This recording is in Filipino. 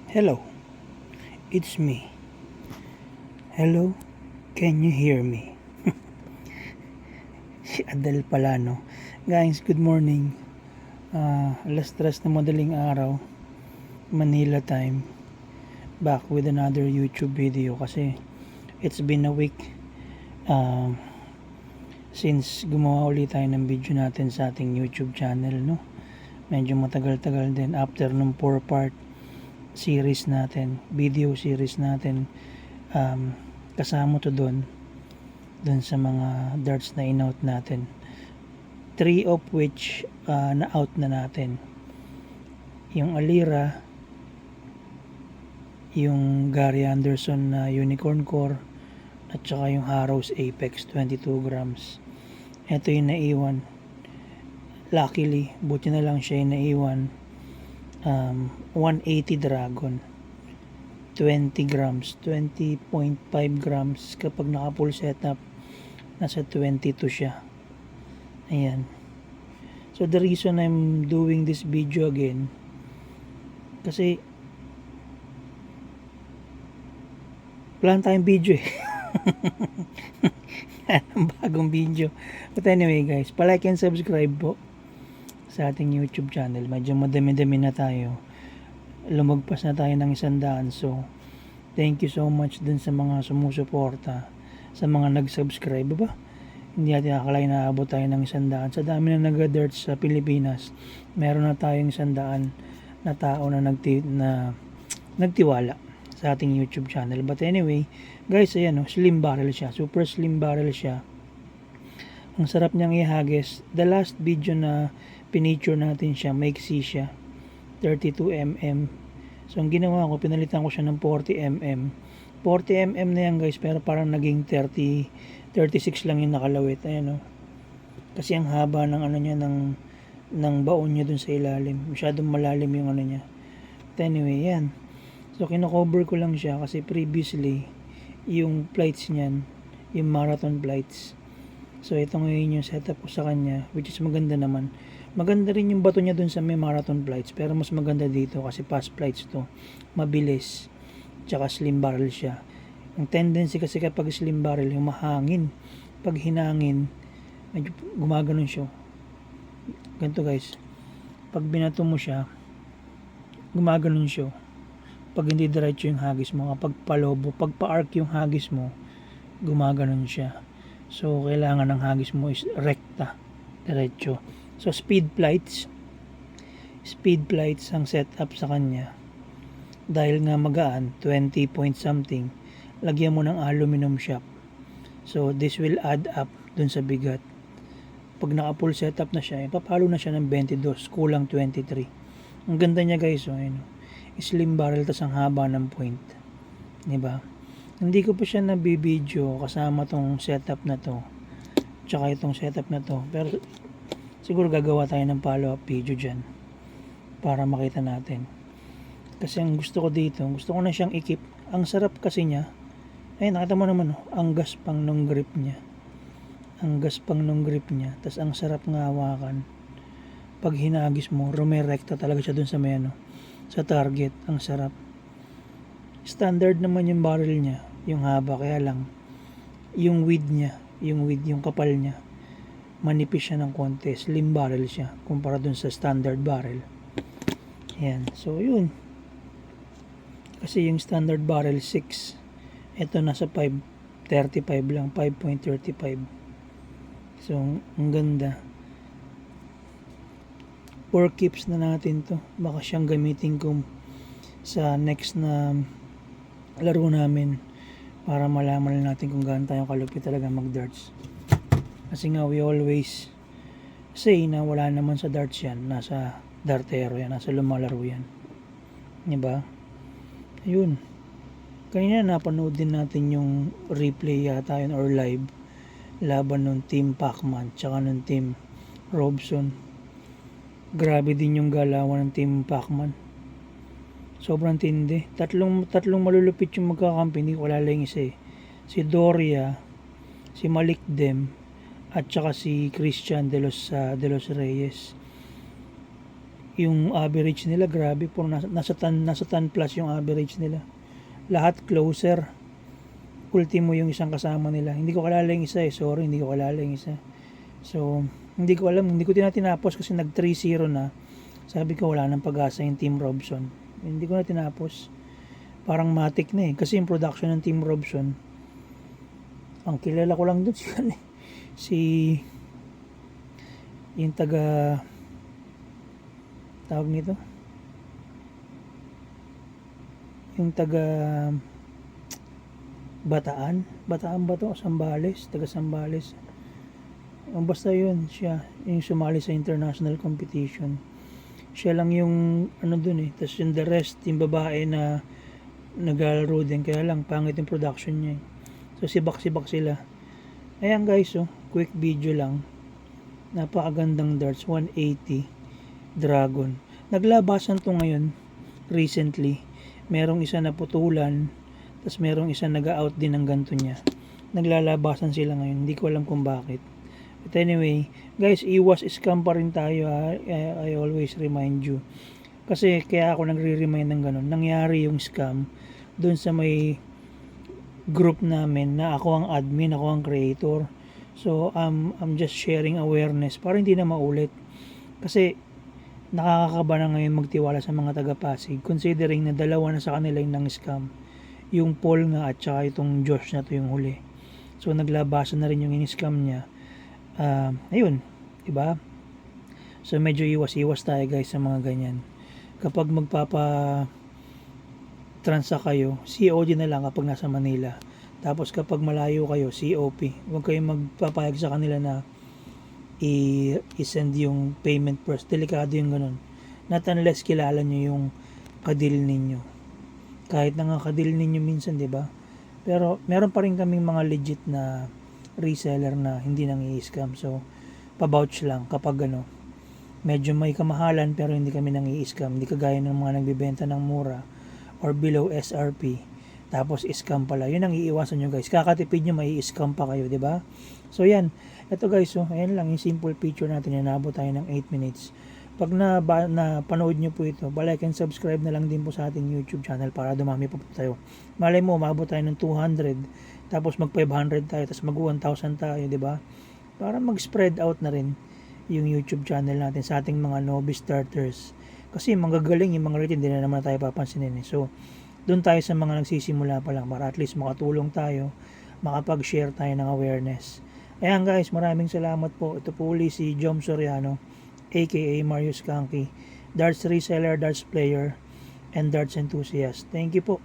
Hello, it's me. Hello, can you hear me? Si Adel pala, no? Guys, good morning. Alas 3 na madaling araw, Manila time. Back with another YouTube video kasi it's been a week since gumawa ulit tayo ng video natin sa ating YouTube channel, no? Medyo matagal-tagal din after nung 4-part series natin, video series natin. Kasama to doon sa mga darts na in-out natin, 3 of which na-out na natin. Yung Alira, yung Gary Anderson na Unicorn Core, at saka yung Harrow's Apex 22 grams. Ito yung naiwan. Luckily, buti na lang siya yung naiwan. 180 Dragon, 20 grams, 20.5 grams. Kapag naka full setup, nasa 22 siya. Ayan. So the reason I'm doing this video again, kasi wala tayong video eh. Bagong video. But anyway guys, palike and subscribe po sa ating YouTube channel. Medyo madami-dami na tayo. Lumagpas na tayo ng 100. So thank you so much dun sa mga sumusuporta, sa mga nag-subscribe ba? Hindi natin akalain na abot tayo ng 100. Sa dami na nag-darts sa Pilipinas, meron na tayong 100 na tao na nagtiwala sa ating YouTube channel. But anyway, guys, ayan, slim barrel siya. Super slim barrel siya. Ang sarap niyang ihagis. The last video na pinicture natin siya, maiksi siya. 32mm. So, ang ginawa ko, pinalitan ko siya ng 40mm. 40mm na yan, guys, pero parang naging 36 lang yung nakalawit. Ayan, kasi ang haba ng ano niya, ng baon niya dun sa ilalim. Masyadong malalim yung ano niya. But anyway, yan. So, kino-cover ko lang siya kasi previously, yung plates niyan, yung marathon plates. So, ito ngayon yung setup ko sa kanya, which is maganda naman. Maganda rin yung bato niya dun sa may marathon plates, pero mas maganda dito kasi fast plates to. Mabilis. Tsaka slim barrel siya. Ang tendency kasi kapag slim barrel, yung mahangin. Pag hinangin, medyo gumaganon siya. Ganito guys. Pag binato mo siya, gumaganon siya. Pag hindi diretso yung hagis mo, kapag palobo, pag pa-arc yung hagis mo, gumaganon siya. So, kailangan ng hagis mo is rekta, diretso. So, speed plates ang setup sa kanya. Dahil nga magaan, 20 point something, lagyan mo ng aluminum shop. So, this will add up dun sa bigat. Pag naka-full setup na siya, papalo na siya ng 22, kulang 23. Ang ganda niya guys, slim barrel, tas ang haba ng point. Diba? Hindi ko pa siya nabibideo kasama tong setup na to, tsaka itong setup na to. Pero, siguro gagawa tayo ng follow-up video dyan para makita natin. Kasi ang gusto ko dito, gusto ko na siyang ikip. Ang sarap kasi niya. Ay, nakita mo naman, ang gaspang nung grip niya. Ang gaspang nung grip niya. Tas ang sarap nga hawakan. Pag hinagis mo, rumirekta talaga siya dun sa may sa target. Ang sarap. Standard naman yung barrel niya, yung haba, kaya lang yung width niya, yung kapal niya, manipis siya ng konti. Slim barrel siya kumpara dun sa standard barrel. Ayan, so yun. Kasi yung standard barrel 6, ito nasa 5.35 lang, 5.35. So ang ganda. 4 keeps na natin to. Baka siyang gamitin ko sa next na laro namin para malaman natin kung gaano tayong kalupit talaga mag-darts. Kasi nga we always say na wala naman sa darts yan, nasa dartero yan, nasa lumalaro yan, diba? Ayun, kanina napanood din natin yung replay yata yun or live laban ng Team Pacman tsaka ng Team Robson. Grabe din yung galawan ng Team Pacman. Sobrang tindi. Tatlong malulupit yung magkakampi. Hindi ko wala lang isa eh. Si Doria, si Malik Dem, at saka si Christian de los Reyes. Yung average nila grabe, puro nasa 10 plus yung average nila. Lahat closer. Ultimo yung isang kasama nila. Hindi ko kalala yung isa sorry, hindi ko kalala yung isa. So, hindi ko alam, hindi ko tinapos kasi nag 3-0 na. Sabi ko wala nang pag-asa yung Team Robson. Hindi ko na tinapos. Parang matik na kasi yung production ng Team Robson, ang kilala ko lang doon si yung tawag nito, yung Bataan ba to? Sambales, taga Sambales. Basta yun, siya yung sumali sa international competition. Siya lang yung dun tapos yung the rest, yung babae na naglalaro din, kaya lang pangit yung production niya so sibak-sibak sila. Ayan guys, quick video lang. Napakagandang darts, 180 Dragon. Naglabasan to ngayon recently. Merong isa na putulan, tapos merong isa nag-out din ng ganto niya. Naglalabasan sila ngayon, hindi ko alam kung bakit. But anyway, guys, iwas scam pa rin tayo I always remind you. Kasi kaya ako nagre-remind ng ganun. Nangyari yung scam doon sa may group namin na ako ang admin, ako ang creator. So, I'm just sharing awareness para hindi na maulit. Kasi nakakakaba na ngayon magtiwala sa mga taga-Pasig considering na dalawa na sa kanila yung nang-scam. Yung Paul nga at saka itong Josh na to yung huli. So naglabasan na rin yung in-scam niya. Ayun, diba? So medyo iwas-iwas tayo guys sa mga ganyan. Kapag transact kayo, COD na lang kapag nasa Manila. Tapos kapag malayo kayo, COP. Huwag kayong magpapayag sa kanila na i-send yung payment first. Delikado yung ganun. Not unless kilala nyo yung kadil ninyo. Kahit na nga kadil ninyo minsan, di ba? Pero meron pa rin kaming mga legit na reseller na hindi nang i-scam. So, pa-vouch lang kapag medyo may kamahalan pero hindi kami nang i-scam. Hindi kagaya ng mga nagbibenta ng mura or below SRP. Tapos scam pala. Yun ang iiwasan nyo guys. Kakatipid nyo, may scam pa kayo, di ba? So, yan. Ito guys, ayan lang yung simple picture natin. Nabot tayo ng 8 minutes. Pag napanood nyo po ito, like and subscribe na lang din po sa ating YouTube channel para dumami po tayo. Malay mo, umabot tayo ng 200, tapos mag 500 tayo, tapos mag 1,000 tayo, di ba? Para mag-spread out na rin yung YouTube channel natin sa ating mga novice starters. Kasi manggagaling yung mga rate, hindi na naman tayo papansinin. So, doon tayo sa mga nagsisimula pa lang para at least makatulong tayo, makapag-share tayo ng awareness. Ayan guys, maraming salamat po. Ito po uli si Jom Soriano, aka Marius Kanki, darts reseller, darts player, and darts enthusiast. Thank you po.